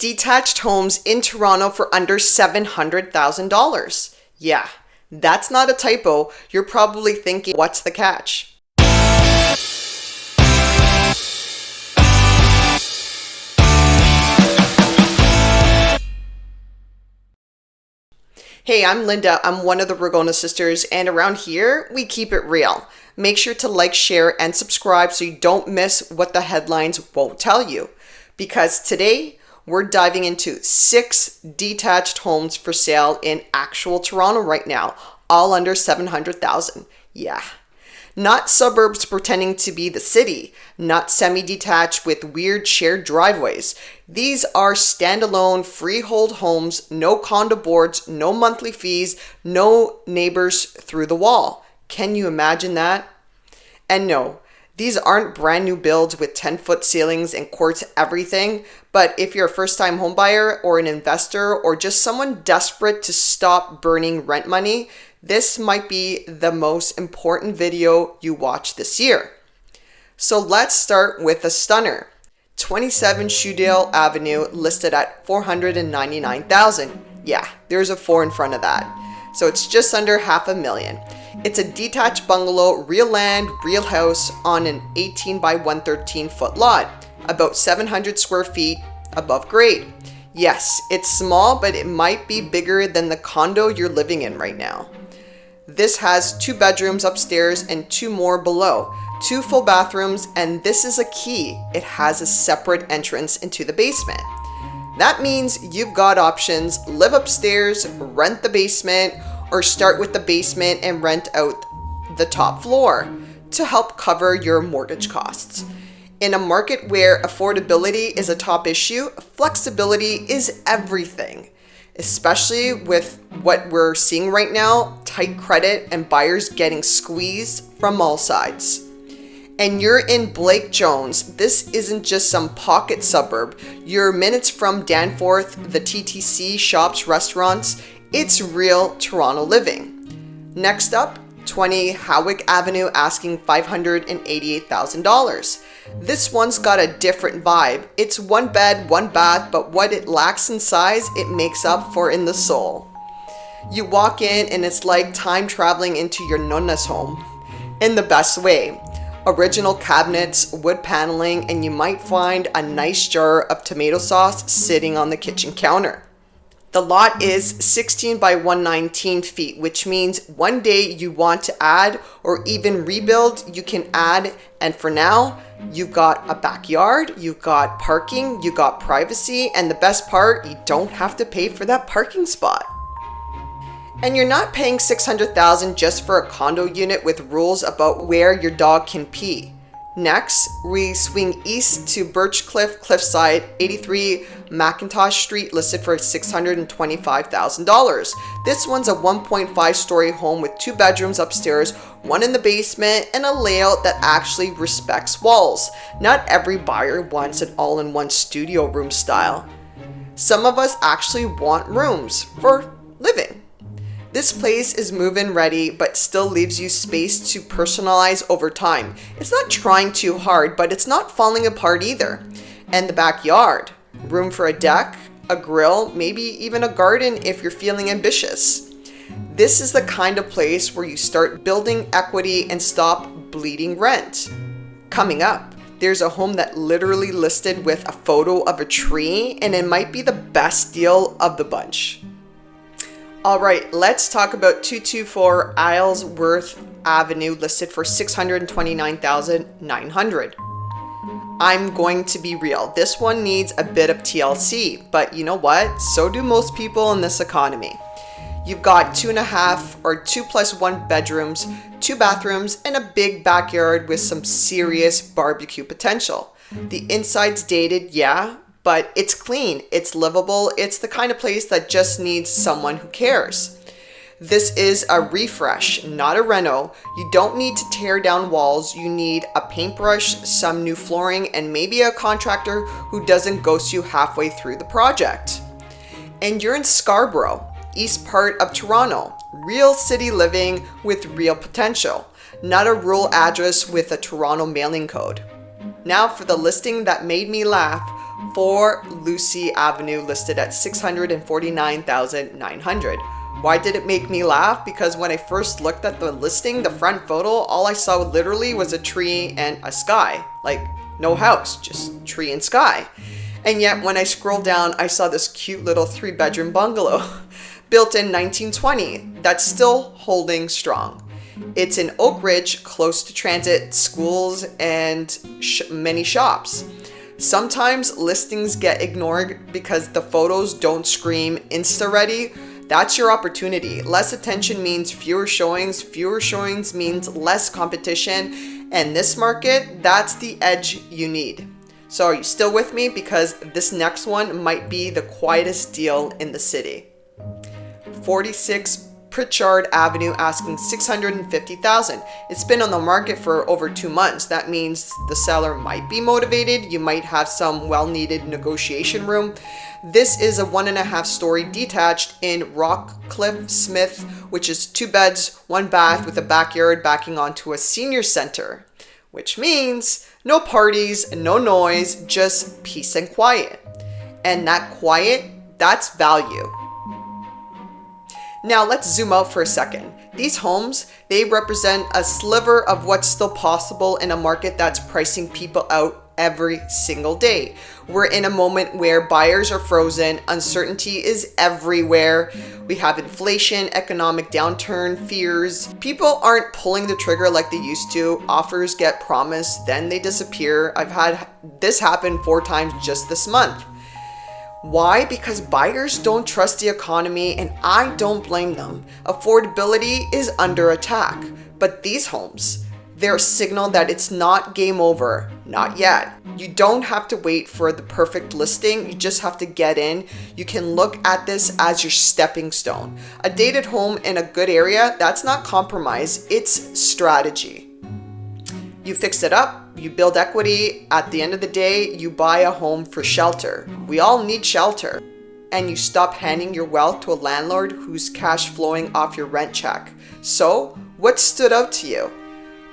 Detached homes in Toronto for under $700,000. Yeah, that's not a typo. You're probably thinking, what's the catch? Hey, I'm Linda. I'm one of the Ragona Sisters, and around here, we keep it real. Make sure to like, share, and subscribe so you don't miss what the headlines won't tell you. Because today, we're diving into 6 detached homes for sale in actual Toronto right now, all under $700,000. Yeah. Not suburbs pretending to be the city, not semi-detached with weird shared driveways. These are standalone freehold homes, no condo boards, no monthly fees, no neighbors through the wall. Can you imagine that? And no, these aren't brand new builds with 10-foot ceilings and quartz everything, but if you're a first-time homebuyer or an investor or just someone desperate to stop burning rent money, this might be the most important video you watch this year. So let's start with a stunner. 27 Shoeale Avenue listed at $499,000. Yeah, there's a 4 in front of that. So it's just under $500,000. It's a detached bungalow, real land, real house on an 18 by 113 foot lot, about 700 square feet above grade. Yes, it's small, but it might be bigger than the condo you're living in right now. This has 2 bedrooms upstairs and 2 more below, 2 full bathrooms, and this is a key. It has a separate entrance into the basement. That means you've got options: live upstairs, rent the basement, or start with the basement and rent out the top floor to help cover your mortgage costs. In a market where affordability is a top issue, flexibility is everything. Especially with what we're seeing right now, tight credit and buyers getting squeezed from all sides. And you're in Blake Jones. This isn't just some pocket suburb. You're minutes from Danforth, the TTC, shops, restaurants. It's real Toronto living. Next up, 20 Howick Avenue asking $588,000. This one's got a different vibe. It's 1 bed, 1 bath, but what it lacks in size, it makes up for in the soul. You walk in and it's like time traveling into your nonna's home. In the best way. Original cabinets, wood paneling, and you might find a nice jar of tomato sauce sitting on the kitchen counter. The lot is 16 by 119 feet, which means one day you want to add or even rebuild, you can add. And for now, you've got a backyard, you've got parking, you got privacy, and the best part, you don't have to pay for that parking spot. And you're not paying $600,000 just for a condo unit with rules about where your dog can pee. Next, we swing east to Birch Cliff, Cliffside, 83 McIntosh Street, listed for $625,000. This one's a 1.5-story home with 2 bedrooms upstairs, 1 in the basement, and a layout that actually respects walls. Not every buyer wants an all-in-one studio room style. Some of us actually want rooms for living. This place is move-in ready, but still leaves you space to personalize over time. It's not trying too hard, but it's not falling apart either. And the backyard, room for a deck, a grill, maybe even a garden if you're feeling ambitious. This is the kind of place where you start building equity and stop bleeding rent. Coming up, there's a home that literally listed with a photo of a tree, and it might be the best deal of the bunch. All right, let's talk about 224 Islesworth Avenue, listed for $629,900. I'm going to be real. This one needs a bit of TLC, but you know what? So do most people in this economy. You've got 2.5 or 2 plus 1 bedrooms, 2 bathrooms, and a big backyard with some serious barbecue potential. The inside's dated, yeah, but it's clean, it's livable, it's the kind of place that just needs someone who cares. This is a refresh, not a reno. You don't need to tear down walls. You need a paintbrush, some new flooring, and maybe a contractor who doesn't ghost you halfway through the project. And you're in Scarborough, east part of Toronto. Real city living with real potential, not a rural address with a Toronto mailing code. Now for the listing that made me laugh. 4 Lucy Avenue listed at $649,900. Why did it make me laugh? Because when I first looked at the listing, the front photo, all I saw literally was a tree and a sky. Like, no house, just tree and sky. And yet when I scrolled down, I saw this cute little 3-bedroom bungalow built in 1920 that's still holding strong. It's in Oak Ridge, close to transit, schools, and many shops. Sometimes listings get ignored because the photos don't scream Insta-ready. That's your opportunity. Less attention means fewer showings. Fewer showings means less competition. And this market, that's the edge you need. So are you still with me? Because this next one might be the quietest deal in the city. 46 Pritchard Avenue asking $650,000. It's been on the market for over 2 months. That means the seller might be motivated. You might have some well-needed negotiation room. This is a 1.5-story detached in Birch Cliff, Smith, which is 2 beds, 1 bath with a backyard backing onto a senior center, which means no parties, no noise, just peace and quiet. And that quiet, that's value. Now let's zoom out for a second. These homes, they represent a sliver of what's still possible in a market that's pricing people out every single day. We're in a moment where buyers are frozen, uncertainty is everywhere. We have inflation, economic downturn, fears. People aren't pulling the trigger like they used to. Offers get promised, then they disappear. I've had this happen 4 times just this month. Why? Because buyers don't trust the economy, and I don't blame them. Affordability is under attack. But these homes, they're a signal that it's not game over. Not yet. You don't have to wait for the perfect listing. You just have to get in. You can look at this as your stepping stone. A dated home in a good area, that's not compromise. It's strategy. You fix it up, you build equity. At the end of the day, you buy a home for shelter. We all need shelter. And you stop handing your wealth to a landlord who's cash flowing off your rent check. So, what stood out to you?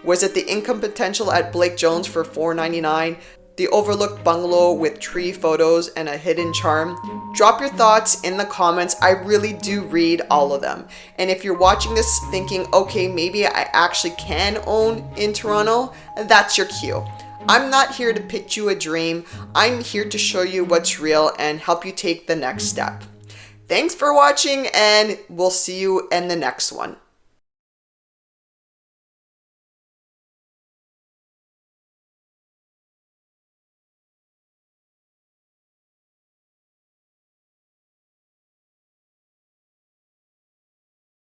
Was it the income potential at Blake Jones for $499? The overlooked bungalow with tree photos and a hidden charm? Drop your thoughts in the comments. I really do read all of them. And if you're watching this thinking, okay, maybe I actually can own in Toronto, that's your cue. I'm not here to pitch you a dream. I'm here to show you what's real and help you take the next step. Thanks for watching, and we'll see you in the next one.